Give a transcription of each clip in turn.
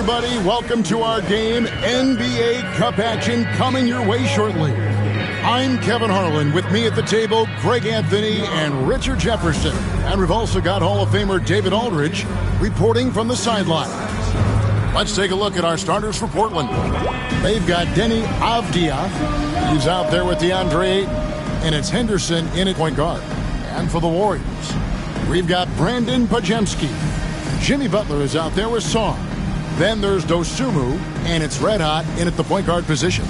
everybody. Welcome to our game. NBA Cup action coming your way shortly. I'm Kevin Harlan. With me at the table, Greg Anthony and Richard Jefferson. And we've also got Hall of Famer David Aldridge reporting from the sideline. Let's take a look at our starters for Portland. They've got Denny Avdia. He's out there with DeAndre Ayton. And it's Henderson in at point guard. And for the Warriors, we've got Brandon Pajemski. Jimmy Butler is out there with Song. Then there's Dosunmu, and it's Red Hot in at the point guard position.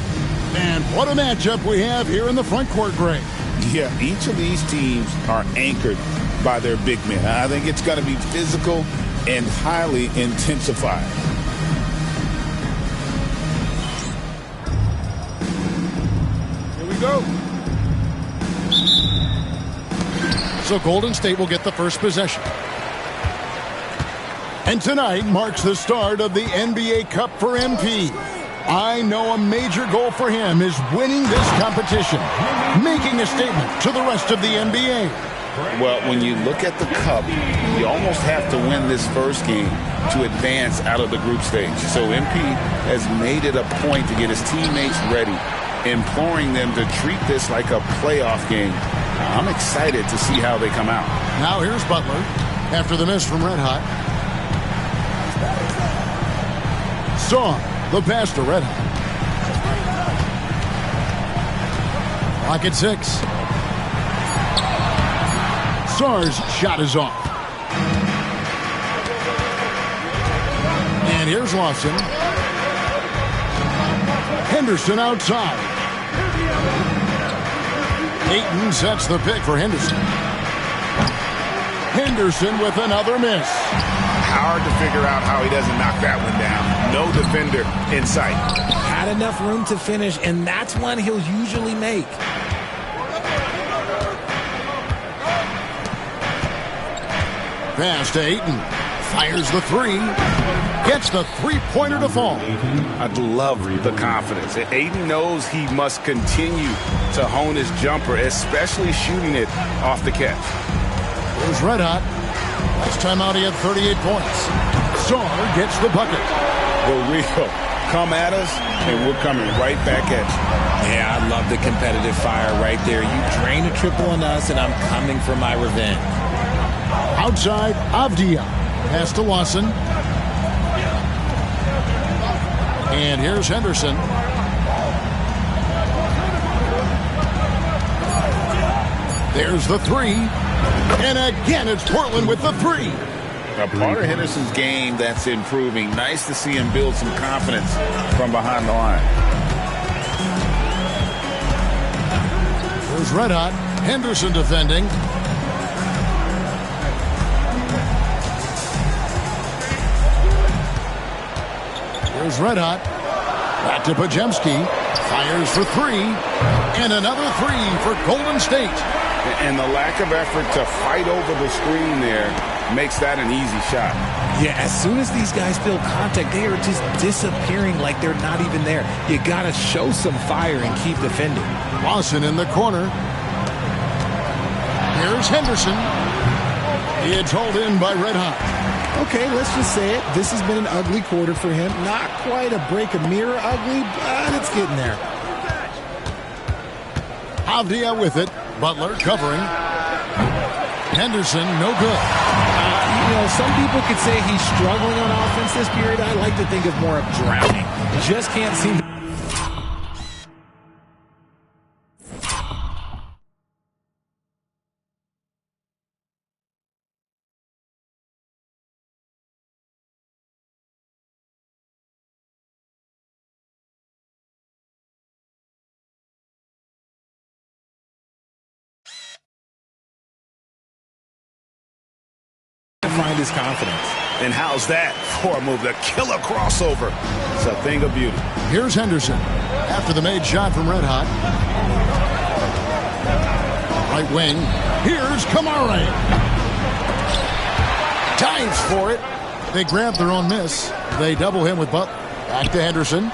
And what a matchup we have here in the front court, Greg. Yeah, each of these teams are anchored by their big men. I think it's going to be physical and highly intensified. Here we go. So Golden State will get the first possession. And tonight marks the start of the NBA Cup for MP. I know a major goal for him is winning this competition, making a statement to the rest of the NBA. Well, when you look at the Cup, you almost have to win this first game to advance out of the group stage. So MP has made it a point to get his teammates ready, imploring them to treat this like a playoff game. I'm excited to see how they come out. Now here's Butler after the miss from Red Hot. Song, the pass to Red Hot. Clock at 6. Sarr's shot is off. And here's Lawson. Henderson outside. Ayton sets the pick for Henderson. Henderson with another miss. Hard to figure out how he doesn't knock that one down. No defender in sight. Had enough room to finish, and that's one he'll usually make. Pass to Ayton. Fires the three. Gets the three-pointer to fall. I love the confidence. Ayton knows he must continue to hone his jumper, especially shooting it off the catch. Here's Red Hot. Last time out, he had 38 points. Sarr gets the bucket. The real come at us, and we're coming right back at you. Yeah, I love the competitive fire right there. You drain a triple on us, and I'm coming for my revenge. Outside, Avdia. Pass to Lawson. And here's Henderson. There's the three. And again, it's Portland with the three. A part of Henderson's game that's improving. Nice to see him build some confidence from behind the line. There's Red Hot. Henderson defending. There's Red Hot. Back to Pajemski. Fires for three. And another three for Golden State. And the lack of effort to fight over the screen there makes that an easy shot. Yeah, as soon as these guys feel contact, they are just disappearing like they're not even there. You got to show some fire and keep defending. Lawson in the corner. Here's Henderson. It's hauled in by Red Hot. Okay, let's just say it. This has been an ugly quarter for him. Not quite a break a mirror ugly, but it's getting there. Avdia with it. Butler covering. Henderson, no good. Some people could say he's struggling on offense this period. I like to think of more of drowning. Just can't seem to... find his confidence. And how's that for a move? The killer crossover. It's a thing of beauty. Here's Henderson. After the made shot from Red Hot. Right wing. Here's Kamara. Dives for it. They grab their own miss. They double him with Butler. Back to Henderson.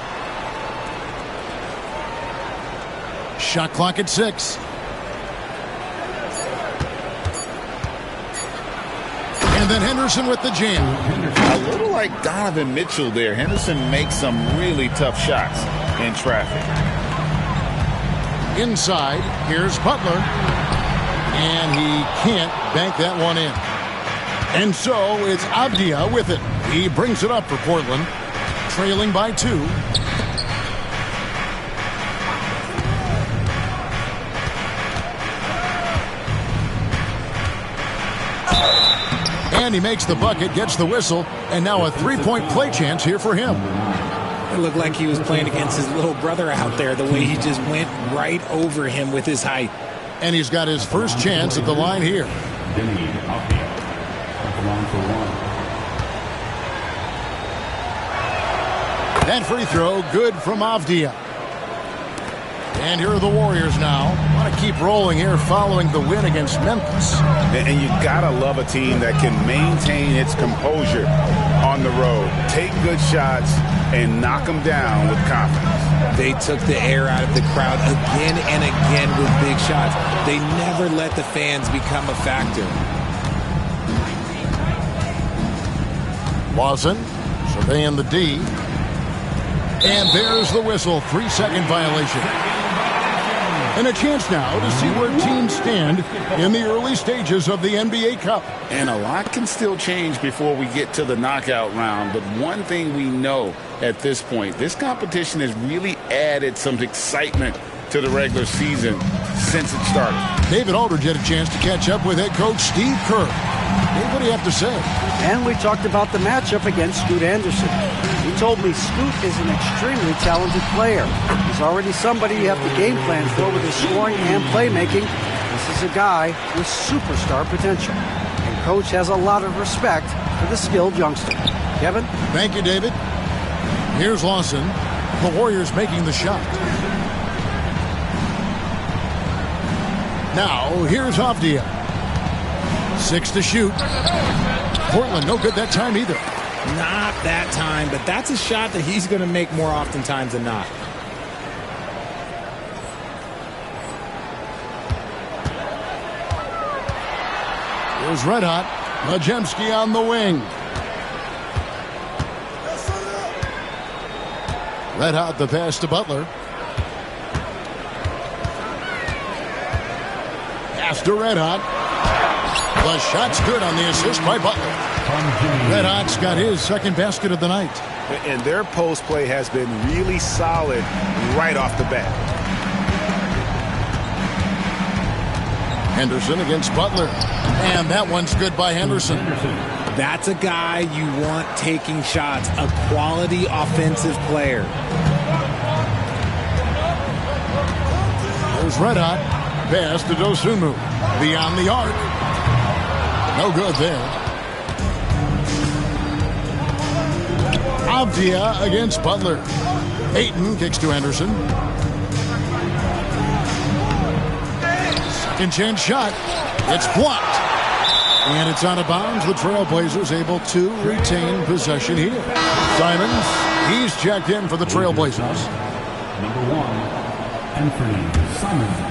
Shot clock at 6. And then Henderson with the jam. A little like Donovan Mitchell there. Henderson makes some really tough shots in traffic. Inside, here's Butler. And he can't bank that one in. And so it's Avdia with it. He brings it up for Portland, trailing by 2. And he makes the bucket, gets the whistle, and now a three-point play chance here for him. It looked like he was playing against his little brother out there, the way he just went right over him with his height. And he's got his first chance at the line here. That free throw, good from Avdia. And here are the Warriors now. Want to keep rolling here following the win against Memphis. And you got to love a team that can maintain its composure on the road. Take good shots and knock them down with confidence. They took the air out of the crowd again and again with big shots. They never let the fans become a factor. Lawson surveying the D. And there's the whistle. 3-second violation. And a chance now to see where teams stand in the early stages of the NBA Cup. And a lot can still change before we get to the knockout round. But one thing we know at this point, this competition has really added some excitement to the regular season since it started. David Aldridge had a chance to catch up with head coach Steve Kerr. Dave, what do you have to say? And we talked about the matchup against Scoot Anderson. He told me Scoot is an extremely talented player. He's already somebody you have to game plan for with his scoring and playmaking. This is a guy with superstar potential. And Coach has a lot of respect for the skilled youngster. Kevin? Thank you, David. Here's Lawson. The Warriors making the shot. Now, here's Avdia. 6 to shoot. Portland, no good that time either. Not that time, but that's a shot that he's going to make more oftentimes than not. Here's Red Hot. Majemski on the wing. Red Hot the pass to Butler. Pass to Red Hot. The shot's good on the assist by Butler. Red Hot's got his second basket of the night. And their post play has been really solid right off the bat. Henderson against Butler. And that one's good by Henderson. That's a guy you want taking shots, a quality offensive player. There's Red Hot. Pass to Dosunmu. Beyond the arc. No good there. Avdia against Butler. Ayton kicks to Henderson. Second chance shot. It's blocked. And it's out of bounds. The Trailblazers able to retain possession here. Simons, he's checked in for the Trailblazers. Number 1, Anthony Simons.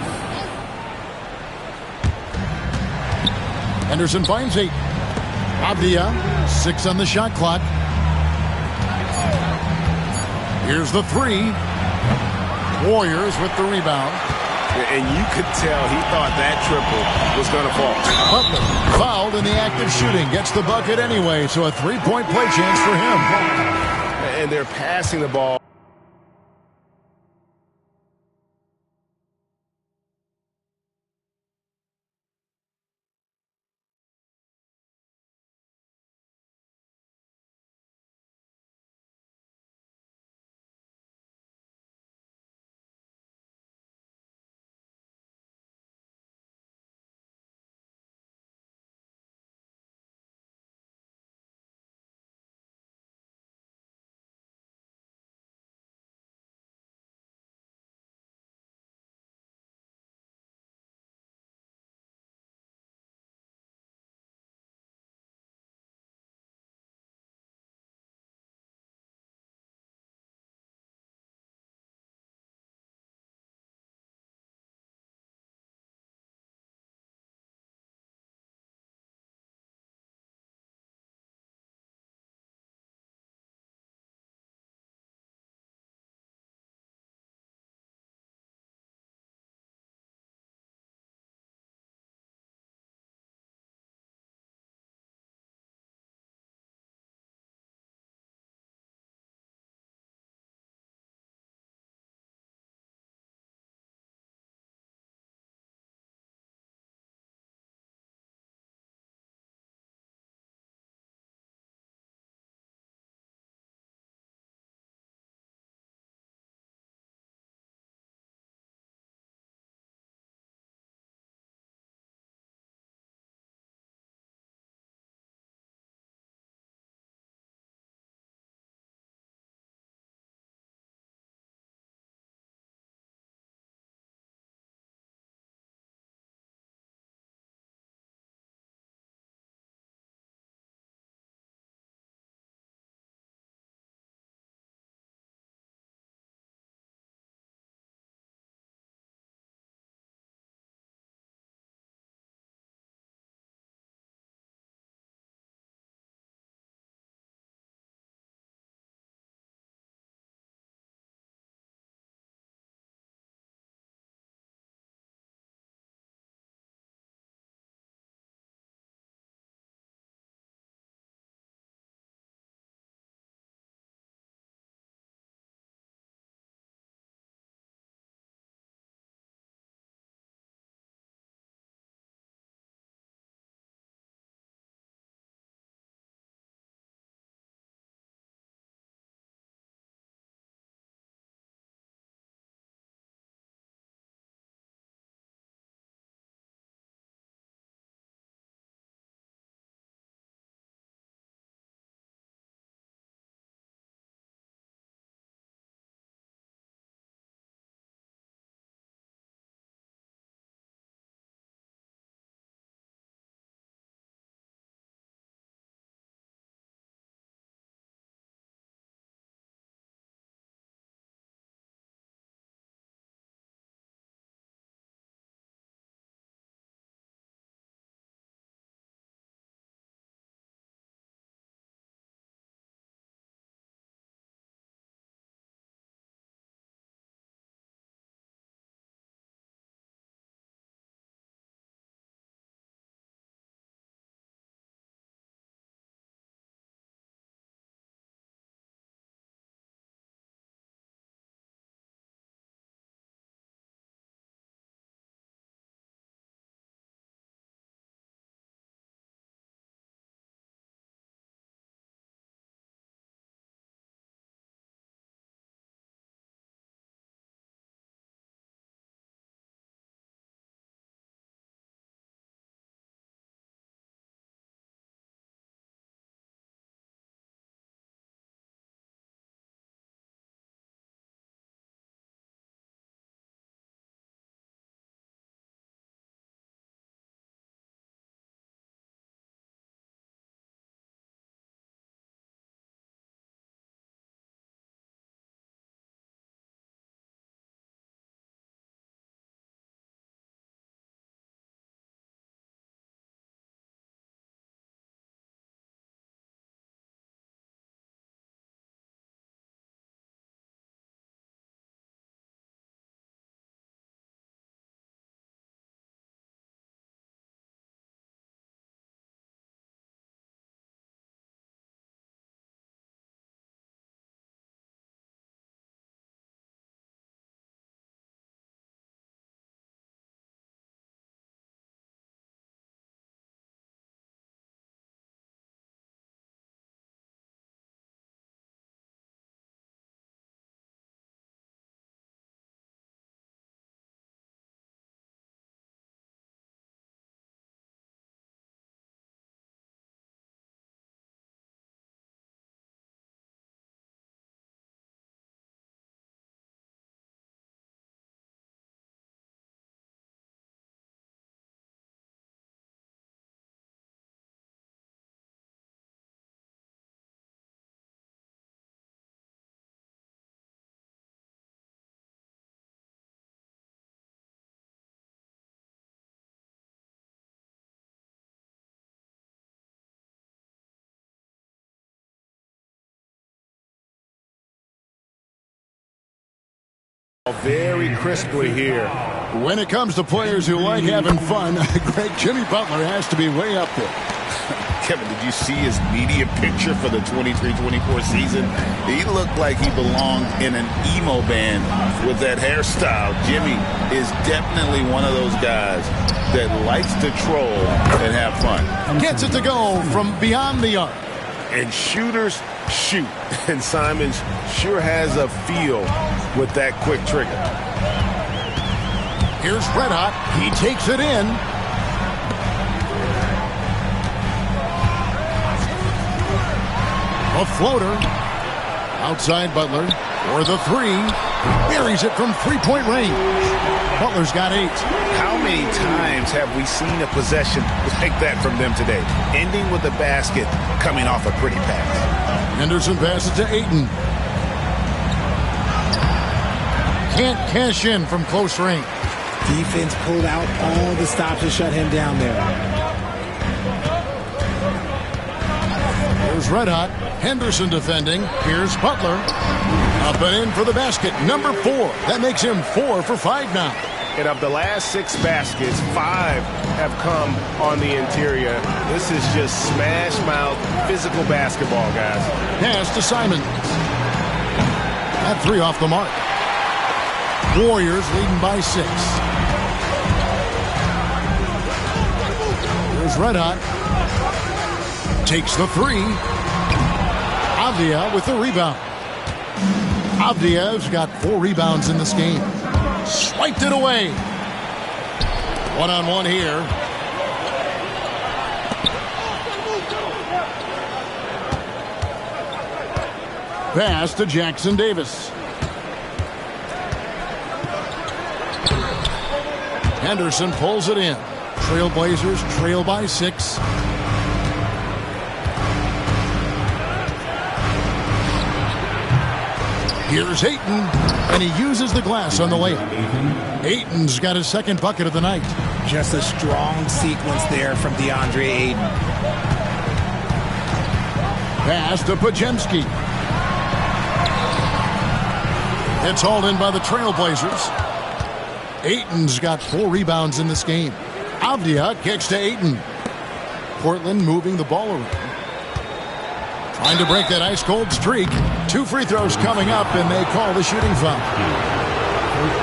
Henderson finds 8. Avdia, 6 on the shot clock. Here's the 3. Warriors with the rebound. And you could tell he thought that triple was going to fall. Butler fouled in the act of shooting. Gets the bucket anyway, so a 3-point play chance for him. And they're passing the ball. very crisply here. When it comes to players who like having fun, Greg, Jimmy Butler has to be way up there. Kevin, did you see his media picture for the 23-24 season? He looked like he belonged in an emo band with that hairstyle. Jimmy is definitely one of those guys that likes to troll and have fun. Gets it to go from beyond the arc. And shooters shoot. And Simons sure has a feel with that quick trigger. Here's Red Hot. He takes it in. A floater. Outside Butler. For the three. Buries it from three-point range. Butler's got 8. How many times have we seen a possession like that from them today? Ending with the basket, coming off a pretty pass. Henderson passes to Ayton. Can't cash in from close range. Defense pulled out all the stops to shut him down there. Here's Red Hot. Henderson defending. Here's Butler. Up and in for the basket. Number 4. That makes him 4 for 5 now. And of the last 6 baskets, 5 have come on the interior. This is just smash mouth physical basketball, guys. Pass to Simons. That 3 off the mark. Warriors leading by 6. Here's Red Hot. Takes the 3. Avdia with the rebound. Avdia's got 4 rebounds in this game. Swiped it away. One-on-one here. Pass to Jackson Davis. Henderson pulls it in. Trailblazers trail by 6. Here's Ayton, and he uses the glass on the layup. Ayton's got his 2nd bucket of the night. Just a strong sequence there from DeAndre Ayton. Pass to Podziemski. It's hauled in by the Trailblazers. Ayton's got 4 rebounds in this game. Avdia kicks to Ayton. Portland moving the ball around. Trying to break that ice-cold streak. 2 free throws coming up, and they call the shooting foul.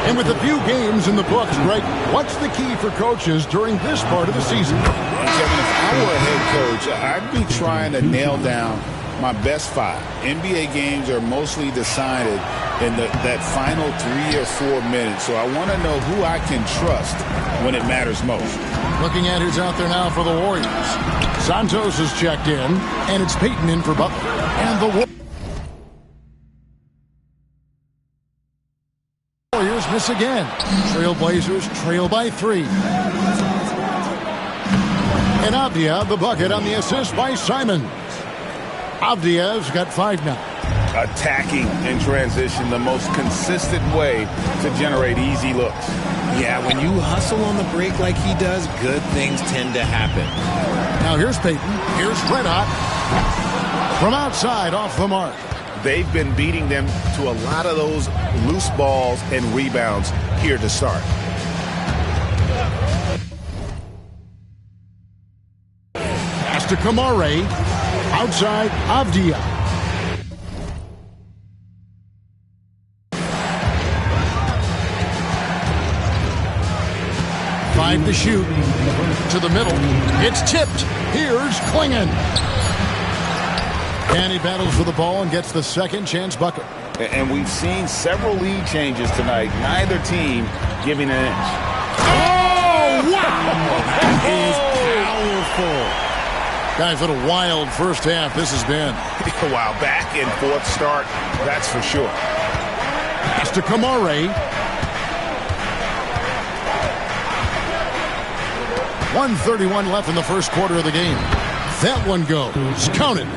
And with a few games in the books, Greg, what's the key for coaches during this part of the season? Kevin, if I were a head coach, I'd be trying to nail down my best 5. NBA games are mostly decided in that final 3 or 4 minutes, so I want to know who I can trust when it matters most. Looking at who's out there now for the Warriors. Santos is checked in, and it's Payton in for Butler. And the Warriors miss again. Trailblazers trail by 3. And Avdia, the bucket on the assist by Simons. Avdia's got 5 now. Attacking in transition, the most consistent way to generate easy looks. Yeah, when you hustle on the break like he does, good things tend to happen. Now here's Payton. Here's Red Hot. From outside, off the mark. They've been beating them to a lot of those loose balls and rebounds here to start. Pass to Kamare. Outside, Avdia. Five to shoot. To the middle. It's tipped. Here's Klingon. And he battles for the ball and gets the 2nd chance bucket. And we've seen several lead changes tonight. Neither team giving an inch. Oh, wow! That is powerful. Guys, what a wild first half this has been. Wow, back and forth start, that's for sure. Pass to Kamare. 1:31 left in the first quarter of the game. That one goes. Counted.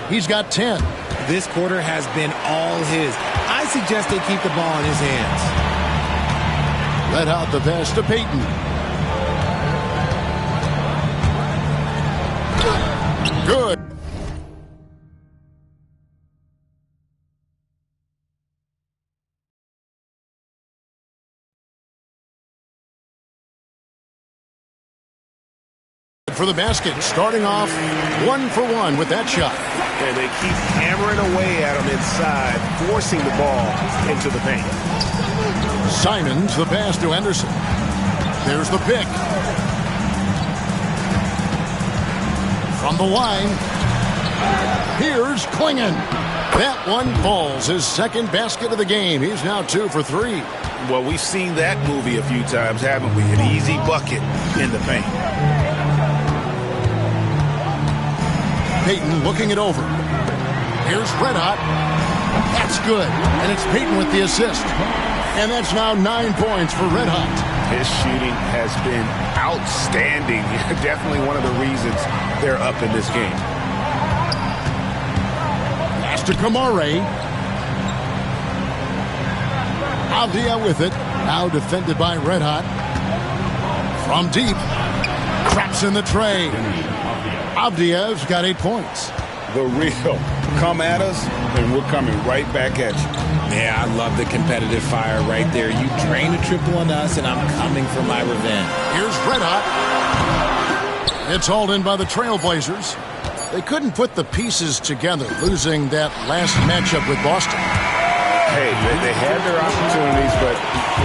He's got 10. This quarter has been all his. I suggest they keep the ball in his hands. Let out the pass to Payton. Good. for the basket, starting off 1 for 1 with that shot. And they keep hammering away at him inside, forcing the ball into the paint. Simons, the pass to Henderson. There's the pick. From the line, here's Klingon. That one falls, his second basket of the game. He's now 2 for 3. Well, we've seen that movie a few times, haven't we? An easy bucket in the paint. Payton looking it over. Here's Red Hot. That's good. And it's Payton with the assist. And that's now 9 points for Red Hot. His shooting has been outstanding. Definitely one of the reasons they're up in this game. Pass to Kamare. Avdia with it. Now defended by Red Hot. From deep. Traps in the tray. Avdia's got 8 points. The real. Come at us, and we're coming right back at you. Yeah, I love the competitive fire right there. You drain a triple on us, and I'm coming for my revenge. Here's Red Hot. It's hauled in by the Trailblazers. They couldn't put the pieces together, losing that last matchup with Boston. Hey, they had their opportunities, but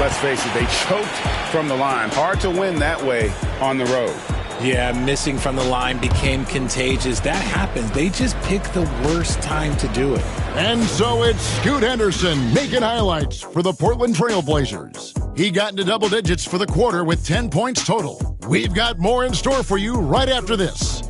let's face it, they choked from the line. Hard to win that way on the road. Yeah, missing from the line became contagious. That happens. They just pick the worst time to do it. And so it's Scoot Henderson making highlights for the Portland Trailblazers. He got into double digits for the quarter with 10 points total. We've got more in store for you right after this.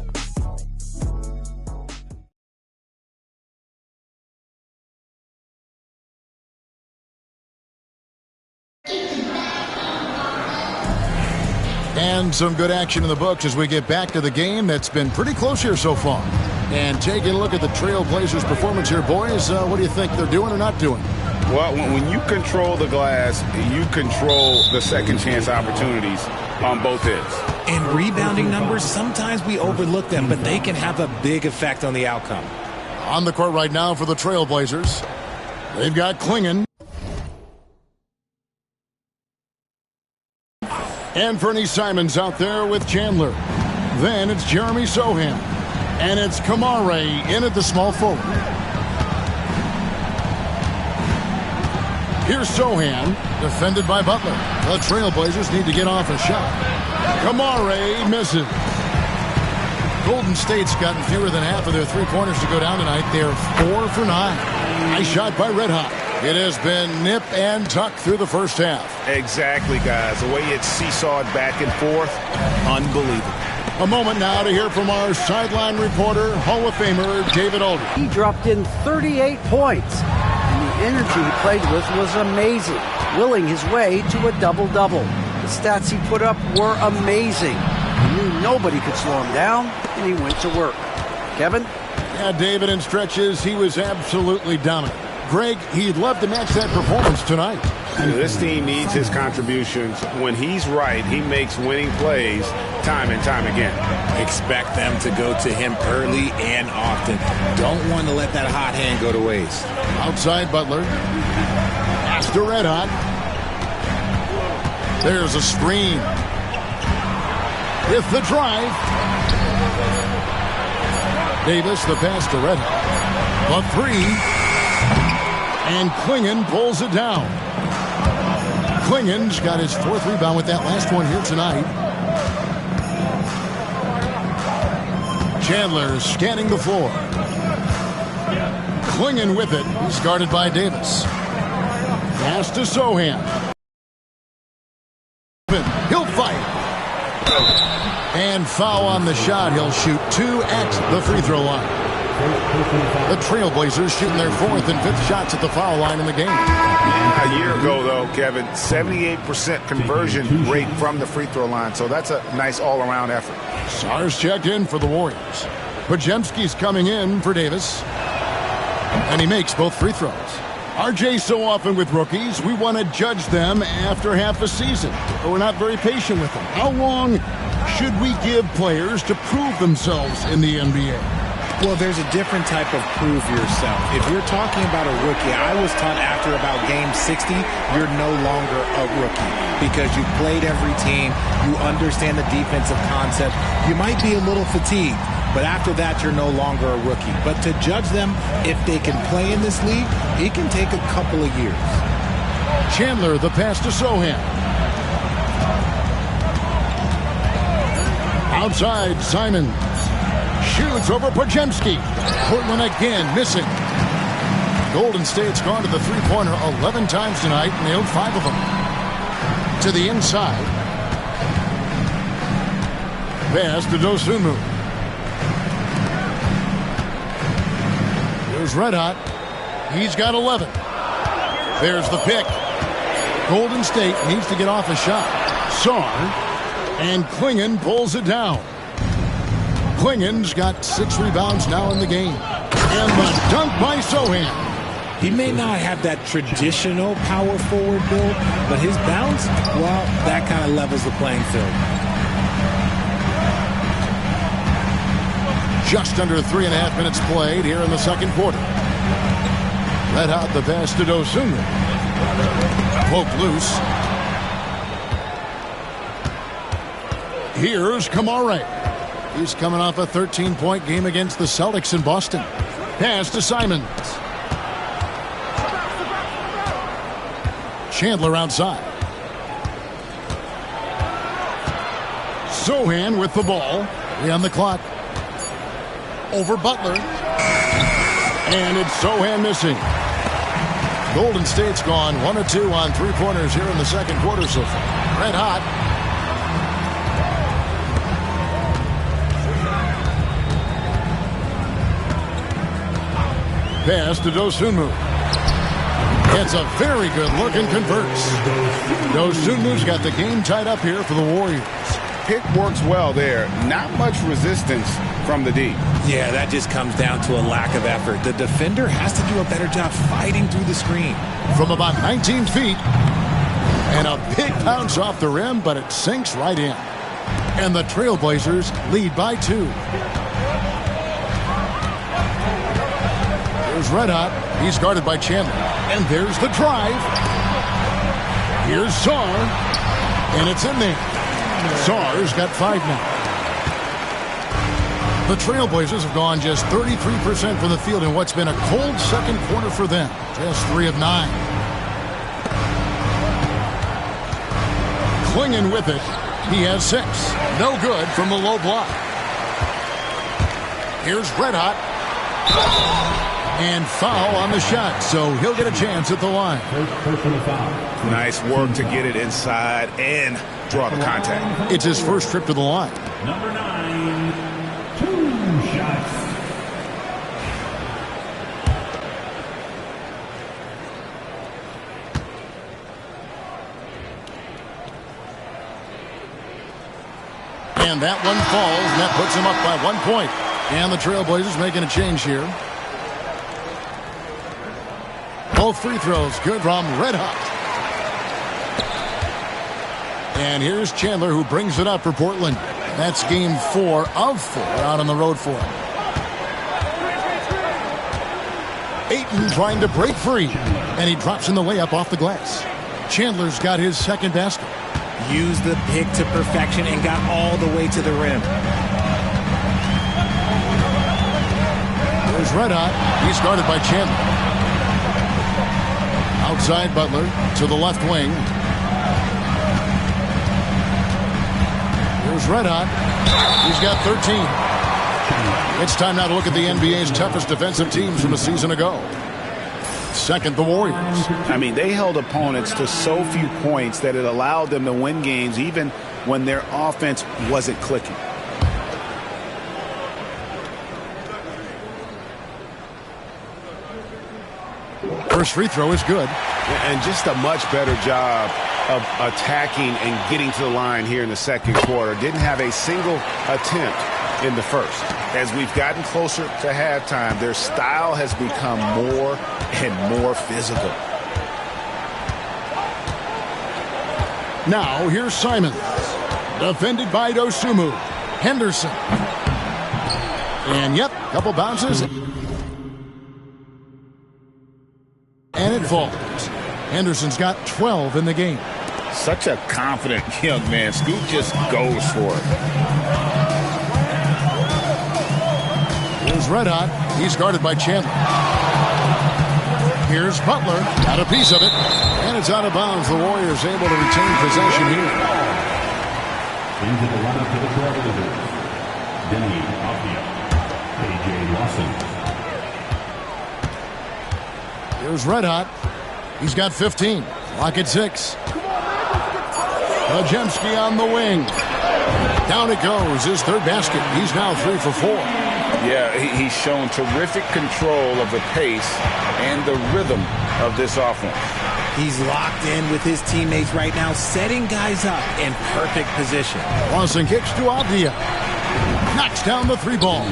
And some good action in the books as we get back to the game that's been pretty close here so far. And taking a look at the Trailblazers' performance here, boys, what do you think they're doing or not doing? Well, when you control the glass, you control the second chance opportunities on both ends. And rebounding numbers, sometimes we overlook them, but they can have a big effect on the outcome. On the court right now for the Trailblazers, they've got Klingon. And Fernie Simons out there with Chandler. Then it's Jeremy Sohan. And it's Kamare in at the small forward. Here's Sohan, defended by Butler. The Trailblazers need to get off a shot. Kamare misses. Golden State's gotten fewer than half of their three-pointers to go down tonight. They're 4 for 9. Nice shot by Red Hot. It has been nip and tuck through the first half. Exactly, guys. The way it's seesawed back and forth, unbelievable. A moment now to hear from our sideline reporter, Hall of Famer David Aldridge. He dropped in 38 points, and the energy he played with was amazing, willing his way to a double-double. The stats he put up were amazing. He knew nobody could slow him down, and he went to work. Kevin? Yeah, David, in stretches, he was absolutely dominant. Greg, he'd love to match that performance tonight. This team needs his contributions. When he's right, he makes winning plays time and time again. Expect them to go to him early and often. Don't want to let that hot hand go to waste. Outside Butler. Pass to Red Hot. There's a screen. With the drive. Davis, the pass to Red Hot. The three. And Klingon pulls it down. Klingon's got his 4th rebound with that last one here tonight. Chandler scanning the floor. Klingon with it. He's guarded by Davis. Pass to Sohan. He'll fire. And foul on the shot. He'll shoot 2 at the free throw line. The Trailblazers shooting their 4th and 5th shots at the foul line in the game. A year ago, though, Kevin, 78% conversion rate from the free throw line. So that's a nice all-around effort. Sars checked in for the Warriors. Pajemski's coming in for Davis. And he makes both free throws. RJ, so often with rookies, we want to judge them after half a season. But we're not very patient with them. How long should we give players to prove themselves in the NBA? Well, there's a different type of prove yourself. If you're talking about a rookie, I was taught after about game 60, you're no longer a rookie because you played every team, you understand the defensive concept. You might be a little fatigued, but after that, you're no longer a rookie. But to judge them, if they can play in this league, it can take a couple of years. Chandler, the pass to Sohan. Outside, Simon shoots over Pajemski. Portland again missing. Golden State's gone to the three-pointer 11 times tonight, nailed 5 of them. To the inside. Pass to Dosunmu. Here's Red Hot. He's got 11. There's the pick. Golden State needs to get off a shot. Sarr. And Klingon pulls it down. Klingon's got 6 rebounds now in the game. And the dunk by Sohan. He may not have that traditional power forward build, but his bounce, well, that kind of levels the playing field. Just under 3.5 minutes played here in the second quarter. Red Hot the pass to Dosunmu. Poked loose. Here's Kamare. He's coming off a 13-point game against the Celtics in Boston. Pass to Simons. Chandler outside. Sohan with the ball. 3 on the clock. Over Butler. And it's Sohan missing. Golden State's gone 1 of 2 on three-pointers here in the second quarter so far. Red hot. Pass to Dosunmu. It's a very good look and converts. Dosunmu's got the game tied up here for the Warriors. Pick works well there. Not much resistance from the D. Yeah, that just comes down to a lack of effort. The defender has to do a better job fighting through the screen. From about 19 feet. And a big bounce off the rim, but it sinks right in. And the Trailblazers lead by 2. There's Red Hot. He's guarded by Chandler. And there's the drive. Here's Sarr. And it's in there. Sarr's got 5 now. The Trailblazers have gone just 33% from the field in what's been a cold second quarter for them. Just 3 of 9. Klingon with it. He has 6. No good from the low block. Here's Red Hot. And foul on the shot, so he'll get a chance at the line. Nice work to get it inside and draw the contact. It's his first trip to the line. Number 9, 2 shots. And that one falls, and that puts him up by 1 point. And the Trailblazers making a change here. Both free throws good from Red Hot. And here's Chandler, who brings it up for Portland. That's game 4 of 4 out on the road for him. Ayton trying to break free. And he drops in the layup off the glass. Chandler's got his second basket. Used the pick to perfection and got all the way to the rim. There's Red Hot. He's guarded by Chandler. Outside Butler to the left wing. Here's Red Hot. He's got 13. It's time now to look at the NBA's toughest defensive teams from a season ago. Second, the Warriors. I mean, they held opponents to so few points that it allowed them to win games even when their offense wasn't clicking. First free throw is good. And just a much better job of attacking and getting to the line here in the second quarter. Didn't have a single attempt in the first. As we've gotten closer to halftime, their style has become more and more physical. Now here's Simons. Defended by Dosunmu. Henderson. And yep, couple bounces. And it falls. Henderson's got 12 in the game. Such a confident young man. Scoot just goes for it. Here's Red Hot. He's guarded by Chandler. Here's Butler. Got a piece of it. And it's out of bounds. The Warriors able to retain possession here. Into the lineup for the Trailblazers. Denny Avdia. A.J. Lawson. Here's Red Hot. He's got 15. Clock at 6. Podziemski on the wing. Down it goes. His third basket. He's now 3 for 4. Yeah, he's shown terrific control of the pace and the rhythm of this offense. He's locked in with his teammates right now, setting guys up in perfect position. Lawson kicks to Avdia. Knocks down the 3-ball.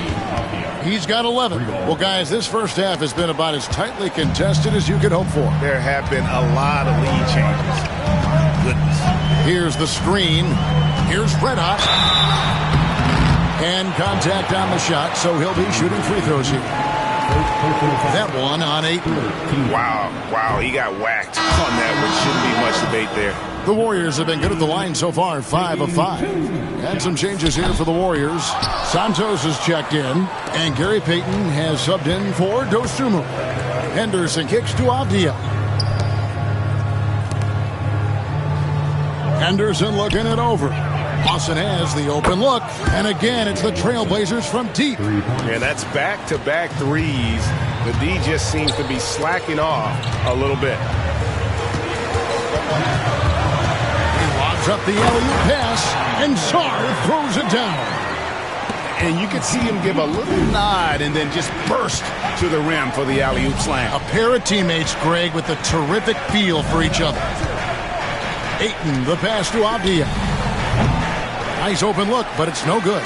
He's got 11. Well, guys, this first half has been about as tightly contested as you could hope for. There have been a lot of lead changes. Goodness. Here's the screen. Here's Red Hot. And contact on the shot, so he'll be shooting free throws here. That one on 8. Wow, he got whacked on that one. Shouldn't be much debate there. The Warriors have been good at the line so far, 5 of 5. And some changes here for the Warriors. Santos has checked in, and Gary Payton has subbed in for Dosunmu. Henderson kicks to Avdia. Henderson looking it over. Lawson has the open look, and again it's the Trailblazers from deep. Yeah, that's back-to-back threes. The D just seems to be slacking off a little bit. He lobs up the alley-oop pass, and Sarr throws it down. And you could see him give a little nod and then just burst to the rim for the alley-oop slam. A pair of teammates, Greg, with a terrific feel for each other. Ayton, the pass to Avdia. Nice open look, but it's no good.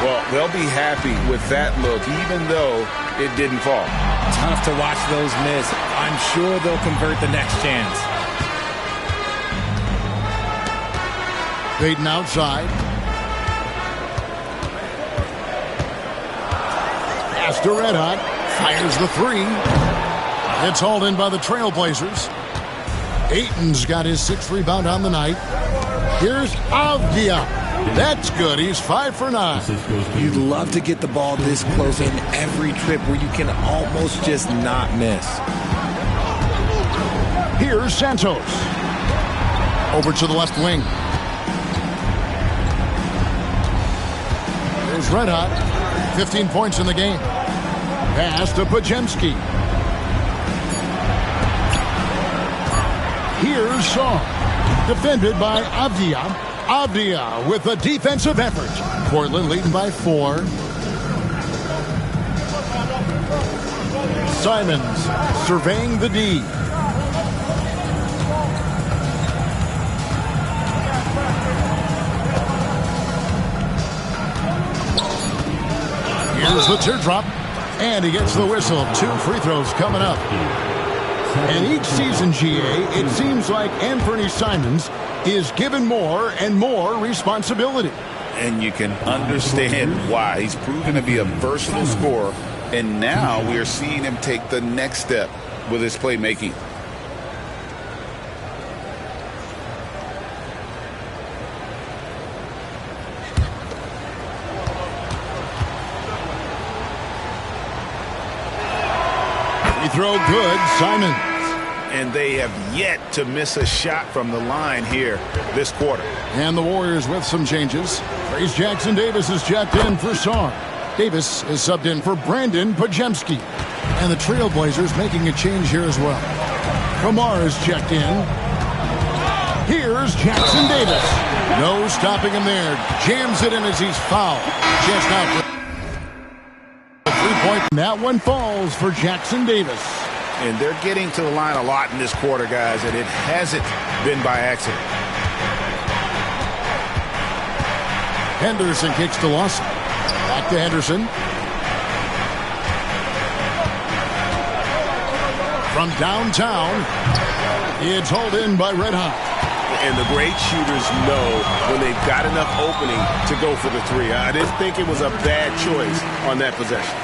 Well, they'll be happy with that look, even though it didn't fall. Tough to watch those miss. I'm sure they'll convert the next chance. Payton outside. Pass to Red Hot. Fires the 3. It's hauled in by the Trailblazers. Ayton's got his 6th rebound on the night. Here's Avdia. That's good. He's 5 for 9. You'd love to get the ball this close in every trip where you can almost just not miss. Here's Santos. Over to the left wing. Here's Red Hot. 15 points in the game. Pass to Podziemski. Here's Sarr. Defended by Avdia. Avdia with a defensive effort. Portland leading by 4. Simons surveying the D. Here's the teardrop. And he gets the whistle. 2 free throws coming up. And each season, GA, it seems like Anthony Simons is given more and more responsibility. And you can understand why. He's proven to be a versatile scorer, and now we are seeing him take the next step with his playmaking. Free throw good, Simons. And they have yet to miss a shot from the line here this quarter. And the Warriors with some changes. Trace Jackson Davis is checked in for Sarr. Davis is subbed in for Brandon Podziemski. And the Trailblazers making a change here as well. Kamar is checked in. Here's Jackson Davis. No stopping him there. Jams it in as he's fouled. Just out for a 3-point. That one falls for Jackson Davis. And they're getting to the line a lot in this quarter, guys, and it hasn't been by accident. Henderson kicks to Lawson. Back to Henderson. From downtown, it's hauled in by Red Hot. And the great shooters know when they've got enough opening to go for the three. I didn't think it was a bad choice on that possession.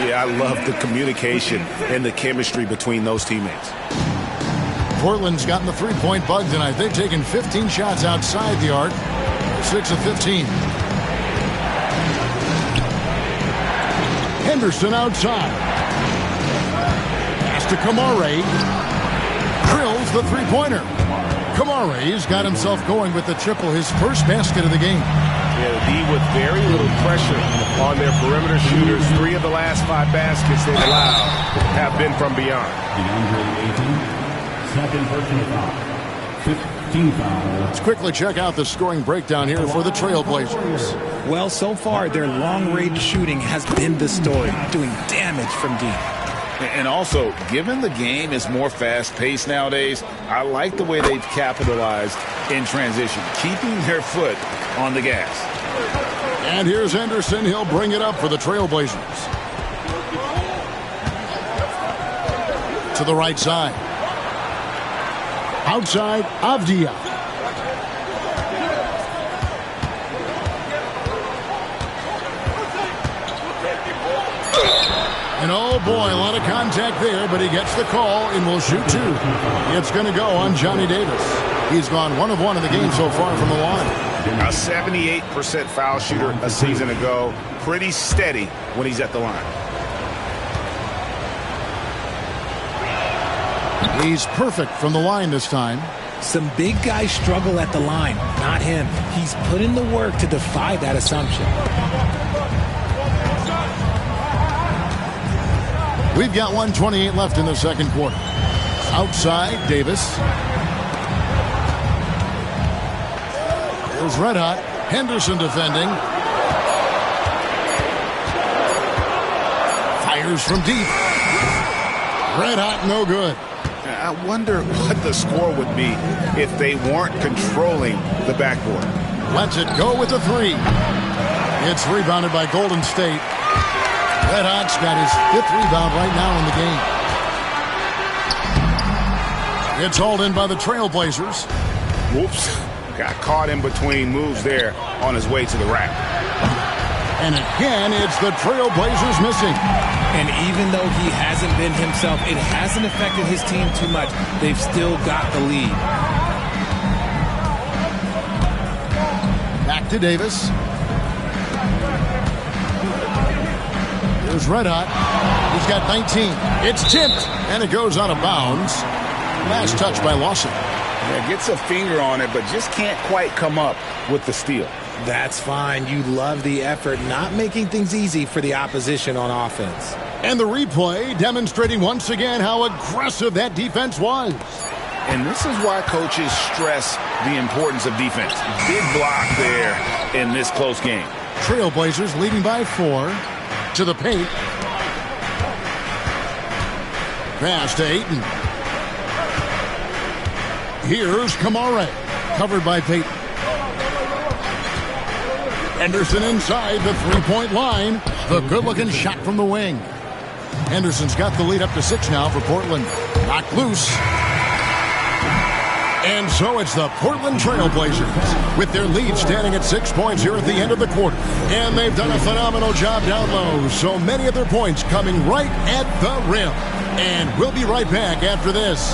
Yeah, I love the communication and the chemistry between those teammates. Portland's gotten the three-point bug tonight. They've taken 15 shots outside the arc, 6 of 15. Henderson outside. Pass to Kamare. Drills the three-pointer. Kamare's got himself going with the triple, his first basket of the game. Yeah, the D with very little pressure on their perimeter shooters. 3 of the last 5 baskets they've allowed have been from beyond. Second personal foul. 15 fouls. Let's quickly check out the scoring breakdown here for the Trailblazers. Well, so far, their long-range shooting has been the story, doing damage from deep. And also, given the game is more fast-paced nowadays, I like the way they've capitalized in transition, keeping their foot on the gas. And here's Henderson. He'll bring it up for the Trailblazers. To the right side. Outside, Avdia. And oh boy, a lot of contact there, but he gets the call and will shoot 2. It's going to go on Johnny Davis. He's gone 1 of 1 in the game so far from the line. A 78% foul shooter a season ago. Pretty steady when he's at the line. He's perfect from the line this time. Some big guys struggle at the line, not him. He's put in the work to defy that assumption. We've got 1:28 left in the second quarter. Outside, Davis. There's Red Hot. Henderson defending. Fires from deep. Red Hot, no good. I wonder what the score would be if they weren't controlling the backboard. Lets it go with the 3. It's rebounded by Golden State. Red Hot's got his 5th rebound right now in the game. It's hauled in by the Trailblazers. Whoops. Got caught in between moves there on his way to the rack. And again, it's the Trailblazers missing. And even though he hasn't been himself, it hasn't affected his team too much. They've still got the lead. Back to Davis. There's Red Hot. He's got 19. It's tipped, and it goes out of bounds. Last touch by Lawson. Yeah, gets a finger on it, but just can't quite come up with the steal. That's fine. You love the effort, not making things easy for the opposition on offense. And the replay demonstrating once again how aggressive that defense was. And this is why coaches stress the importance of defense. Big block there in this close game. Trailblazers leading by 4 to the paint. Pass to Ayton. Here's Kamare, covered by Payton. Henderson inside the three-point line. The good-looking shot from the wing. Henderson's got the lead up to 6 now for Portland. Knocked loose. And so it's the Portland Trailblazers with their lead standing at 6 points here at the end of the quarter. And they've done a phenomenal job down low. So many of their points coming right at the rim. And we'll be right back after this.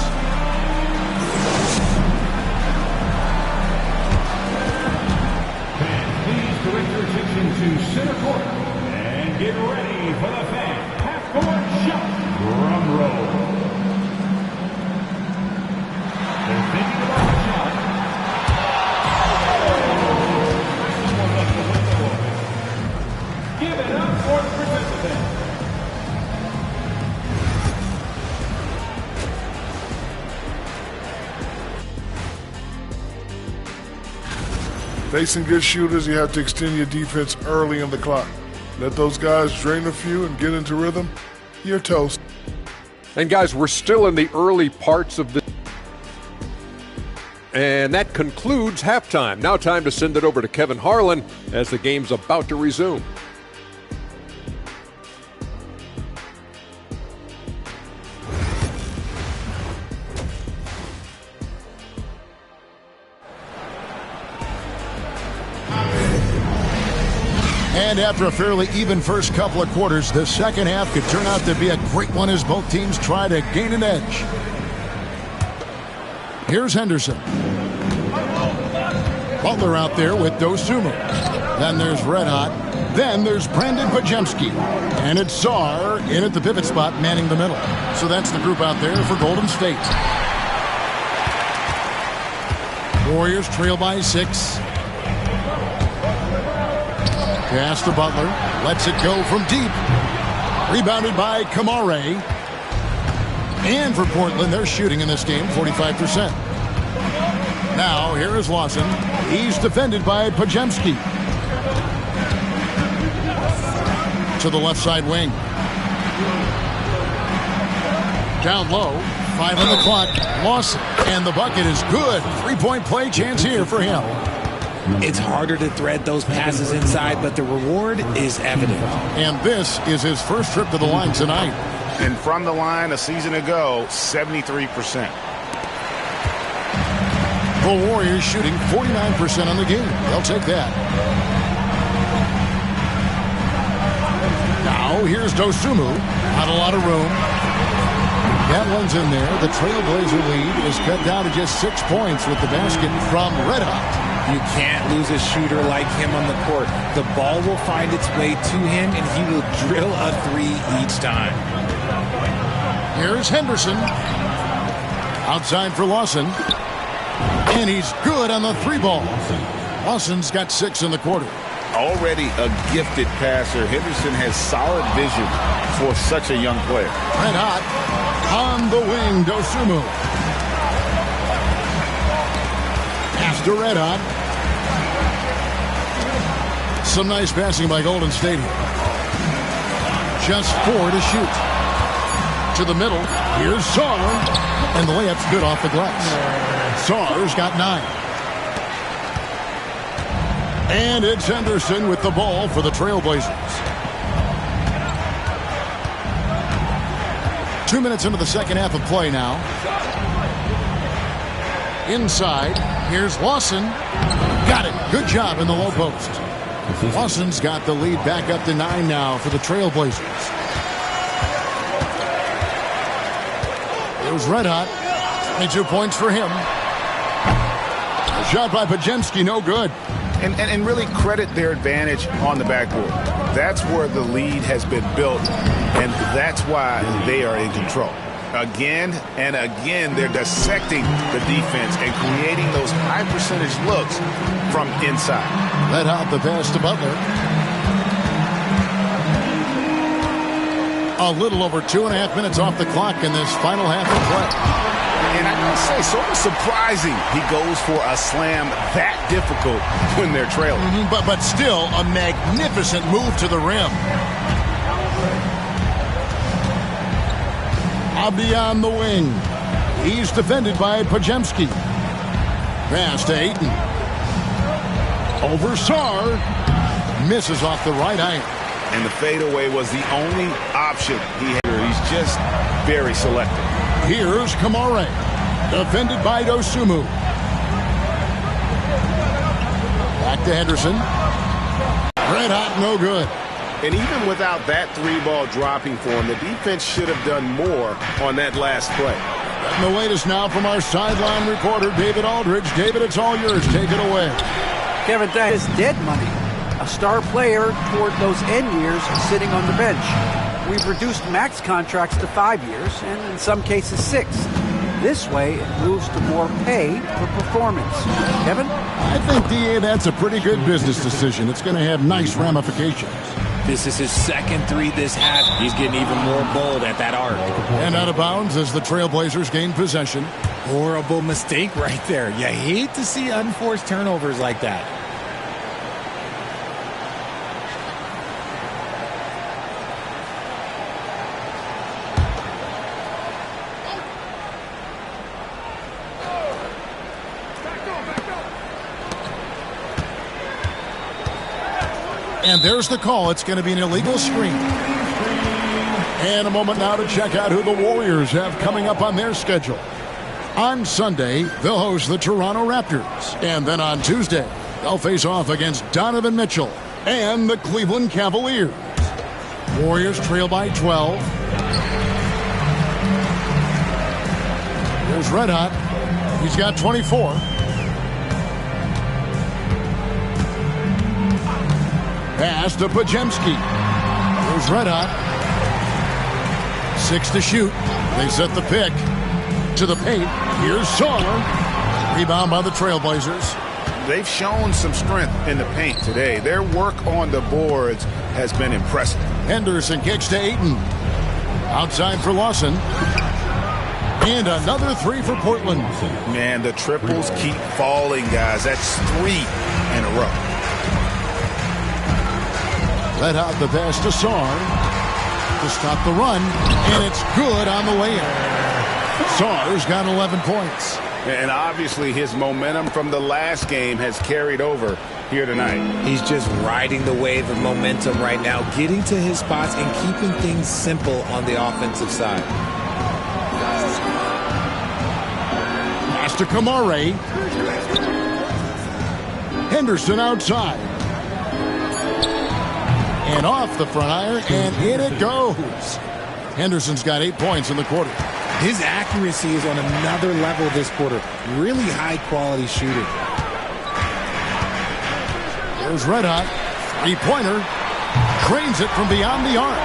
To center court and get ready for the fan half-court shot. Drum roll. They're thinking about the shot. Give it up for the participant. Facing good shooters, you have to extend your defense early in the clock. Let those guys drain a few and get into rhythm. You're toast. And guys, we're still in the early parts of the... And that concludes halftime. Now time to send it over to Kevin Harlan as the game's about to resume. And after a fairly even first couple of quarters, the second half could turn out to be a great one as both teams try to gain an edge. Here's Henderson. Butler out there with Dosumu. Then there's Red Hot. Then there's Brandon Pajemski. And it's Sarr in at the pivot spot, manning the middle. So that's the group out there for Golden State. Warriors trail by 6. Pass to Butler. Lets it go from deep. Rebounded by Kamare. And for Portland, they're shooting in this game 45%. Now, here is Lawson. He's defended by Pajemski. To the left side wing. Down low. 5 on the clock. Lawson. And the bucket is good. 3-point play chance here for him. It's harder to thread those passes inside, but the reward is evident. And this is his first trip to the line tonight. And from the line a season ago, 73%. The Warriors shooting 49% on the game. They'll take that. Now, here's Dosumu. Not a lot of room. That one's in there. The Trailblazer lead is cut down to just 6 points with the basket from Red Hot. You can't lose a shooter like him on the court. The ball will find its way to him, and he will drill a 3 each time. Here's Henderson. Outside for Lawson. And he's good on the 3 ball. Lawson's got 6 in the quarter. Already a gifted passer, Henderson has solid vision for such a young player. Red Hot on the wing, Dosumu. Pass to Red Hot. Some nice passing by Golden State here. Just 4 to shoot. To the middle. Here's Sarr. And the layup's good off the glass. Sarr's got 9. And it's Henderson with the ball for the Trailblazers. 2 minutes into the second half of play now. Inside. Here's Lawson. Got it. Good job in the low post. Lawson's got the lead back up to 9 now for the Trailblazers. It was Red Hot. 22 points for him. A shot by Pajemski, no good. And really credit their advantage on the backboard. That's where the lead has been built, and that's why they are in control. Again and again, they're dissecting the defense and creating those high-percentage looks from inside. Let out the pass to Butler. A little over 2.5 minutes off the clock in this final half of play. And I gotta say, sort of surprising he goes for a slam that difficult when they're trailing. But still a magnificent move to the rim. Abdi on the wing. He's defended by Pajemski. Pass to Ayton. Over Sarr. Misses off the right iron. And the fadeaway was the only option he had. He's just very selective. Here's Kamare. Defended by Dosumu. Back to Henderson. Red Hot, no good. And even without that 3-ball dropping for him, the defense should have done more on that last play. And the latest now from our sideline reporter, David Aldridge. David, it's all yours. Take it away. Kevin, that is dead money. A star player toward those end years sitting on the bench. We've reduced max contracts to 5 years, and in some cases 6. This way, it moves to more pay for performance. Kevin? I think, D.A., that's a pretty good business decision. It's going to have nice ramifications. This is his second 3 this half. He's getting even more bold at that arc. And out of bounds as the Trailblazers gain possession. Horrible mistake right there. You hate to see unforced turnovers like that. And there's the call. It's going to be an illegal screen. And a moment now to check out who the Warriors have coming up on their schedule. On Sunday, they'll host the Toronto Raptors. And then on Tuesday, they'll face off against Donovan Mitchell and the Cleveland Cavaliers. Warriors trail by 12. Here's Red Hot. He's got 24. Pass to Pajemski. Here's Red Hot. 6 to shoot. They set the pick to the paint. Here's Saw. Rebound by the Trailblazers. They've shown some strength in the paint today. Their work on the boards has been impressive. Henderson kicks to Ayton. Outside for Lawson. And another 3 for Portland. Man, the triples keep falling, guys. That's 3 in a row. Let out the pass to Sarr to stop the run. And it's good on the way in. Sarr's got 11 points. And obviously his momentum from the last game has carried over here tonight. He's just riding the wave of momentum right now, getting to his spots and keeping things simple on the offensive side. Pass to Kamare. Henderson outside. And off the front iron, and in it goes. Henderson's got 8 points in the quarter. His accuracy is on another level this quarter. Really high-quality shooting. There's Red Hot. 3-pointer. Drains it from beyond the arc.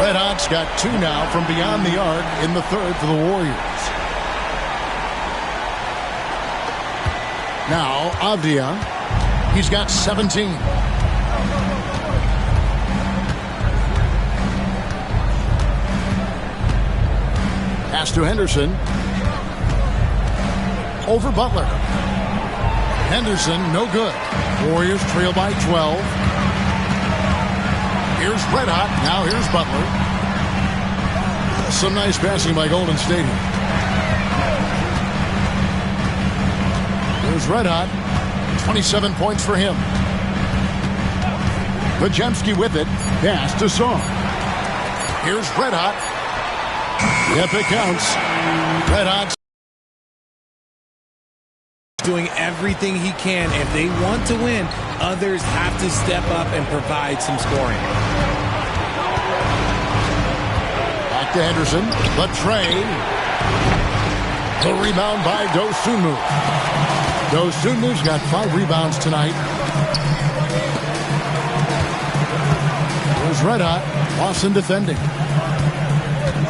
Red Hot's got 2 now from beyond the arc in the third for the Warriors. Now, Avdia. He's got 17. Pass to Henderson. Over Butler. Henderson, no good. Warriors trail by 12. Here's Red Hot. Now here's Butler. Some nice passing by Golden State. Here's Red Hot. 27 points for him. Pajemski with it. Pass to Song. Here's Red Hot. Yep, it counts. Red Hot doing everything he can. If they want to win, others have to step up and provide some scoring. Back to Henderson. Latrey. The rebound by Dosunmu. Dosunmu's got 5 rebounds tonight. There's Red Hot. Lawson defending.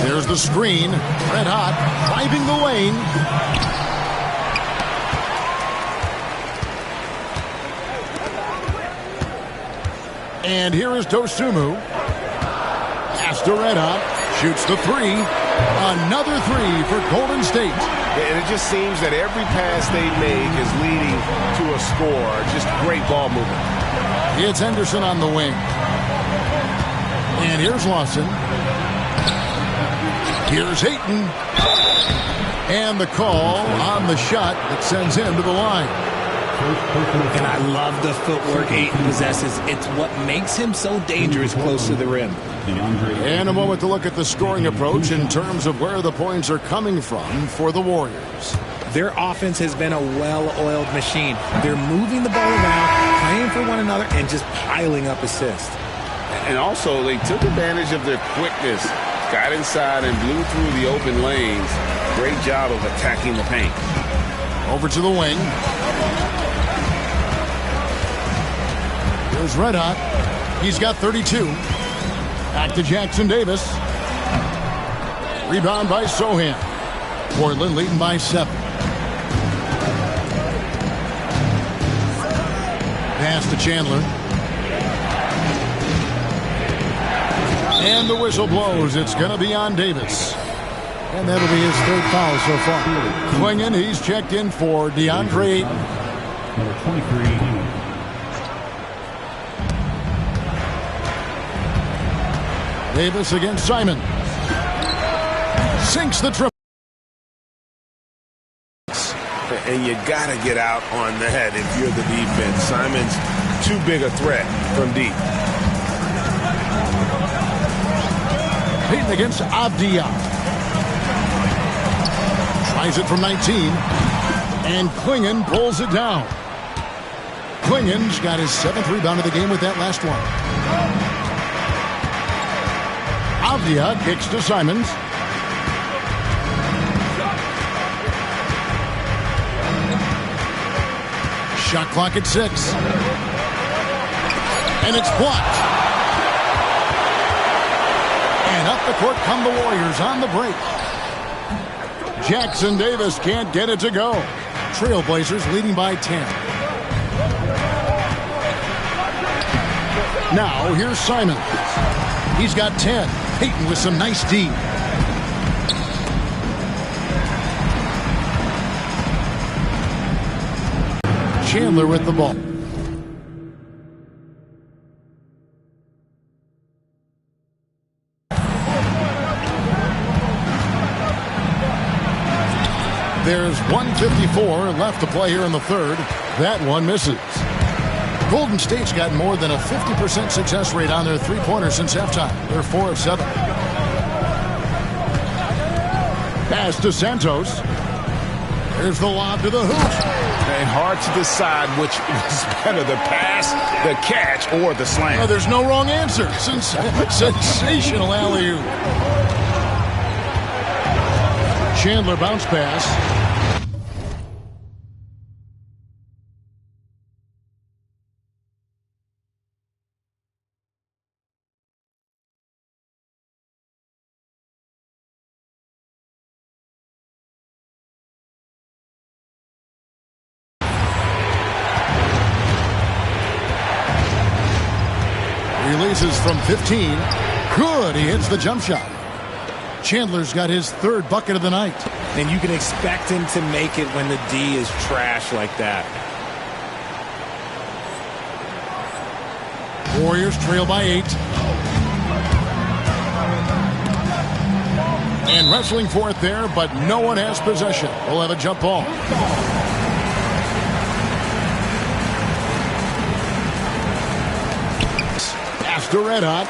There's the screen. Red Hot driving the lane. And here is Dosunmu. Pass to Red Hot. Shoots the 3. Another 3 for Golden State. And it just seems that every pass they make is leading to a score. Just great ball movement. It's Henderson on the wing. And here's Lawson. Here's Ayton. And the call on the shot that sends him to the line. And I love the footwork Ayton possesses. It's what makes him so dangerous close to the rim. And a moment to look at the scoring approach in terms of where the points are coming from for the Warriors. Their offense has been a well-oiled machine. They're moving the ball around, playing for one another, and just piling up assists. And also, they took advantage of their quickness, got inside and blew through the open lanes. Great job of attacking the paint. Over to the wing. Here's Red Hot. He's got 32. Back to Jackson Davis. Rebound by Sohan. Portland leading by 7. Pass to Chandler. And the whistle blows. It's going to be on Davis. And that'll be his 3rd foul so far. Klingon, he's checked in for DeAndre Ayton. Number 23. Davis against Simon. Sinks the triple. And you got to get out on that if you're the defense. Simon's too big a threat from deep. Payton against Avdia. Tries it from 19. And Klingon pulls it down. Klingen's got his 7th rebound of the game with that last one. Avdia kicks to Simons. Shot clock at 6. And it's blocked. And up the court come the Warriors on the break. Jackson Davis can't get it to go. Trailblazers leading by 10. Now here's Simons. He's got 10. Payton with some nice D. Chandler with the ball. There's 1:54 left to play here in the third. That one misses. Golden State's got more than a 50% success rate on their three-pointers since halftime. They're 4 of 7. Pass to Santos. There's the lob to the hoop. And hard to decide which was better, the pass, the catch, or the slam. Oh, there's no wrong answer. Sensational alley-oop. Chandler bounce pass. Releases from 15. Good. He hits the jump shot. Chandler's got his 3rd bucket of the night. And you can expect him to make it when the D is trash like that. Warriors trail by 8. And wrestling for it there, but no one has possession. We'll have a jump ball. Pass to Red Hot.